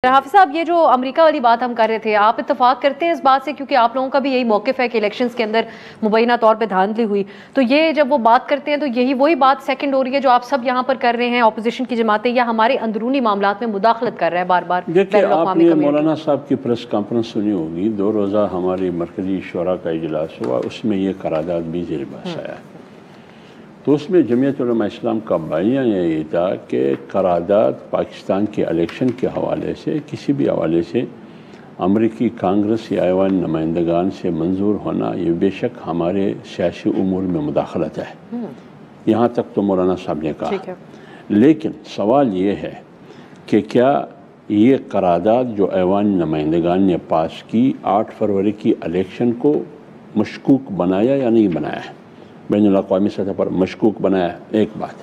حافظ صاحب، یہ جو امریکہ والی بات ہم کر رہے تھے، آپ اتفاق کرتے ہیں اس بات سے؟ کیونکہ آپ لوگوں کا بھی یہی موقف ہے کہ الیکشنز کے اندر مبینہ طور پہ دھاندلی ہوئی، تو یہ جب وہ بات کرتے ہیں تو یہی وہی بات سیکنڈ ہو رہی ہے جو آپ سب یہاں پر کر رہے ہیں، اپوزیشن کی جماعتیں، یا ہمارے اندرونی معاملات میں مداخلت کر رہے ہیں بار بار بین دیکھیں، آپ الاقوامی نے کمیونٹی؟ مولانا صاحب کی پریس کانفرنس سنی ہوگی، 2 روزہ ہماری مرکزی شورا کا اجلاس ہوا، اس میں یہ قرارداد بھی زیر بحث آیا۔ تو اس میں جمعیت علماء اسلام کا بیان یہ تھا کہ قرارداد پاکستان کے الیکشن کے حوالے سے، کسی بھی حوالے سے امریکی کانگریس یا ایوان نمائندگان سے منظور ہونا یہ بے شک ہمارے سیاسی امور میں مداخلت ہے، یہاں تک تو مولانا صاحب نے کہا۔ لیکن سوال یہ ہے کہ کیا یہ قرارداد جو ایوان نمائندگان نے پاس کی 8 فروری کی الیکشن کو مشکوک بنایا یا نہیں بنایا ہے؟ بین الاقوامی سطح پر مشکوک بنایا ہے، ایک بات۔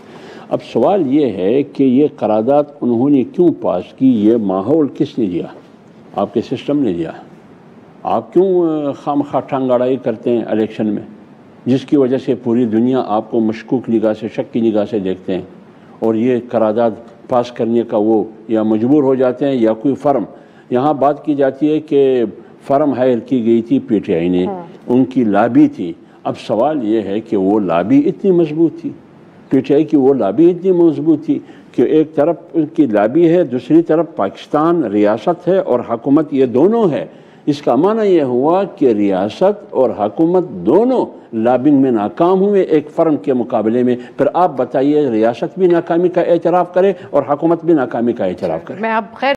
اب سوال یہ ہے کہ یہ قرارداد انہوں نے کیوں پاس کی؟ یہ ماحول کس نے دیا؟ آپ کے سسٹم نے دیا۔ آپ کیوں خام خواہ ٹانگ اڑائی کرتے ہیں الیکشن میں، جس کی وجہ سے پوری دنیا آپ کو مشکوک نگاہ سے، شک کی نگاہ سے دیکھتے ہیں، اور یہ قرارداد پاس کرنے کا وہ یا مجبور ہو جاتے ہیں یا کوئی فرم؟ یہاں بات کی جاتی ہے کہ فرم ہائر کی گئی تھی پی ٹی آئی نے، ان کی لابی تھی۔ اب سوال یہ ہے کہ وہ لابی اتنی مضبوط تھی، پی ٹی آئی کی وہ لابی اتنی مضبوط تھی کہ ایک طرف ان کی لابی ہے، دوسری طرف پاکستان ریاست ہے اور حکومت، یہ دونوں ہے۔ اس کا معنی یہ ہوا کہ ریاست اور حکومت دونوں لابنگ میں ناکام ہوئے ایک فرم کے مقابلے میں۔ پھر آپ بتائیے، ریاست بھی ناکامی کا اعتراف کرے اور حکومت بھی ناکامی کا اعتراف کرے؟ میں اب خیر